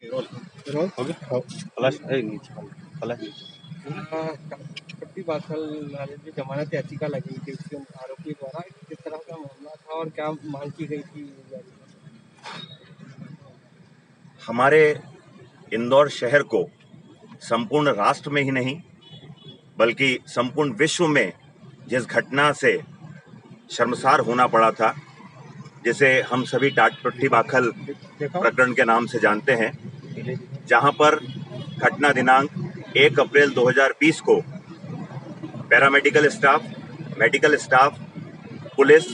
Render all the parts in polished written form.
Role हो गया। हो फ्लश है नीचे, फ्लश नीचे। कट्टी बादल वाले जो जमानत याचिका लगी थी उसके आरोपी द्वारा किस तरह का मामला था और क्या मांग की गई थी हमारे इंदौर शहर को संपूर्ण राष्ट्र में ही नहीं बल्कि संपूर्ण विश्व में जिस घटना से शर्मसार होना पड़ा था, जिसे हम सभी टाटपट्टी बाखल प्रकरण के नाम से जानते हैं, जहां पर घटना दिनांक 1 अप्रैल 2020 को paramedical staff, medical staff, police,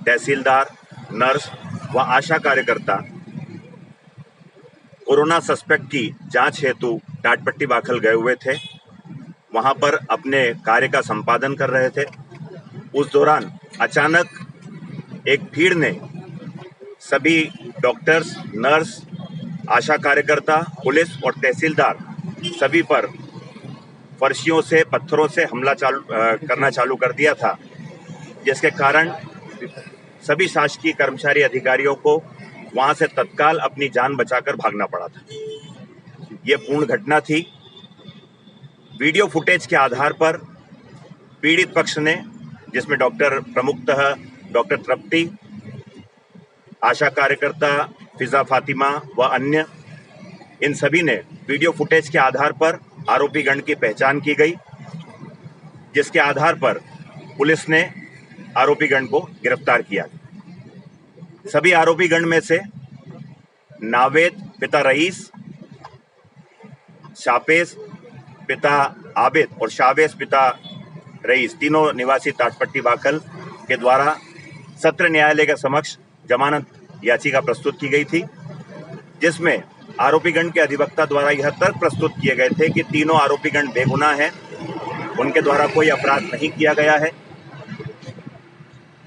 तहसीलदार, नर्स व आशा कार्यकर्ता कोरोना सस्पेक्ट की जांच हेतु टाटपट्टी बाखल गए हुए थे। वहां पर अपने कार्य का संपादन कर रहे थे। उस दौरान अचानक एक भीड़ ने सभी डॉक्टर्स, नर्स, आशा कार्यकर्ता, पुलिस और तहसीलदार सभी पर फर्शियों से, पत्थरों से हमला करना चालू कर दिया था, जिसके कारण सभी शासकीय कर्मचारी अधिकारियों को वहां से तत्काल अपनी जान बचाकर भागना पड़ा था। यह पूर्ण घटना थी। वीडियो फुटेज के आधार पर पीड़ित पक्ष ने, जिसमें प्रमुखतः डॉक्टर तृप्ति, आशा कार्यकर्ता फिजा फातिमा व अन्य, इन सभी ने वीडियो फुटेज के आधार पर आरोपीगण की पहचान की गई, जिसके आधार पर पुलिस ने आरोपीगण को गिरफ्तार किया। सभी आरोपीगण में से नावेद पिता रईस, शापेश पिता आबिद और शावेश पिता रईस, तीनों निवासी टाटपट्टी बाखल के द्वारा सत्र न्यायालय के समक्ष जमानत याचिका प्रस्तुत की गई थी, जिसमें आरोपीगण के अधिवक्ता द्वारा यह तर्क प्रस्तुत किए गए थे कि तीनों आरोपीगण बेगुनाह हैं, उनके द्वारा कोई अपराध नहीं किया गया है,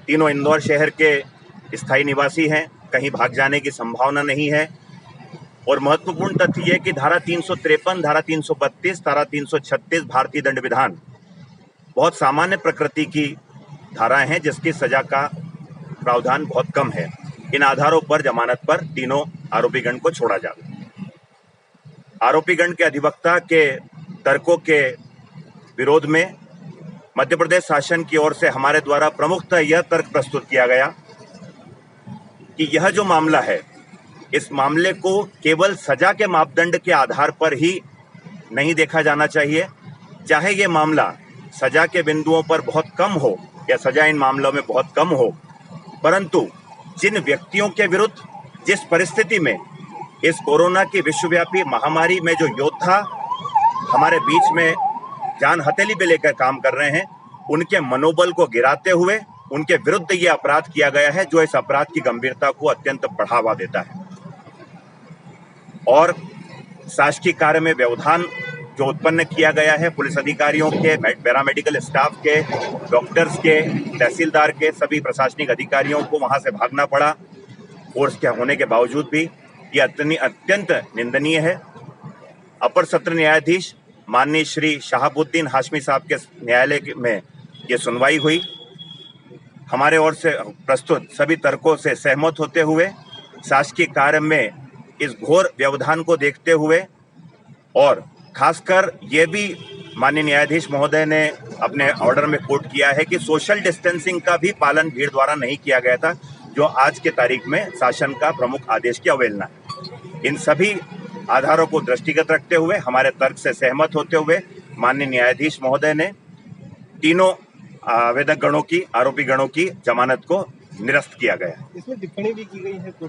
तीनों इंदौर शहर के स्थायी निवासी हैं, कहीं भाग जाने की संभावना नहीं है। और महत्वपूर्ण तथ्य यह कि धारा 353, धारा 332, धारा 336 भारतीय दंड विधान बहुत सामान्य प्रकृति की धाराएं हैं, जिसकी सजा का प्रावधान बहुत कम है। इन आधारों पर जमानत पर तीनों आरोपीगण को छोड़ा जाए। आरोपीगण के अधिवक्ता के तर्कों के विरोध में मध्य प्रदेश शासन की ओर से हमारे द्वारा प्रमुखतः यह तर्क प्रस्तुत किया गया कि यह जो मामला है, इस मामले को केवल सजा के मापदंड के आधार पर ही नहीं देखा जाना चाहिए। चाहे ये मामला सजा के बिंदुओं पर बहुत कम हो या सजा इन मामलों में बहुत कम हो, परंतु जिन व्यक्तियों के विरुद्ध, जिस परिस्थिति में इस कोरोना की विश्वव्यापी महामारी में जो योद्धा हमारे बीच में जान हथेली पे लेकर काम कर रहे हैं, उनके मनोबल को गिराते हुए उनके विरुद्ध ये अपराध किया गया है, जो इस अपराध की गंभीरता को अत्यंत बढ़ावा देता है। और शासकीय कार्य में व्यवधान जो उत्पन्न किया गया है, पुलिस अधिकारियों के, पैरामेडिकल स्टाफ के, डॉक्टर्स के, तहसीलदार के, सभी प्रशासनिक अधिकारियों को वहां से भागना पड़ा, फोर्स के होने के बावजूद भी, ये अत्यंत निंदनीय है। अपर सत्र न्यायाधीश माननीय श्री शहाबुद्दीन हाशमी साहब के न्यायालय में ये सुनवाई हुई। हमारे ओर से प्रस्तुत सभी तर्कों से सहमत होते हुए, शासकीय कार्य में इस घोर व्यवधान को देखते हुए और खासकर ये भी माननीय न्यायाधीश महोदय ने अपने ऑर्डर में कोट किया है कि सोशल डिस्टेंसिंग का भी पालन भीड़ द्वारा नहीं किया गया था, जो आज के तारीख में शासन का प्रमुख आदेश की अवहेलना है। इन सभी आधारों को दृष्टिगत रखते हुए, हमारे तर्क से सहमत होते हुए, माननीय न्यायाधीश महोदय ने तीनों आवेदक गणों की, आरोपी गणों की जमानत को निरस्त किया गया। इसमें टिप्पणी भी की गई है।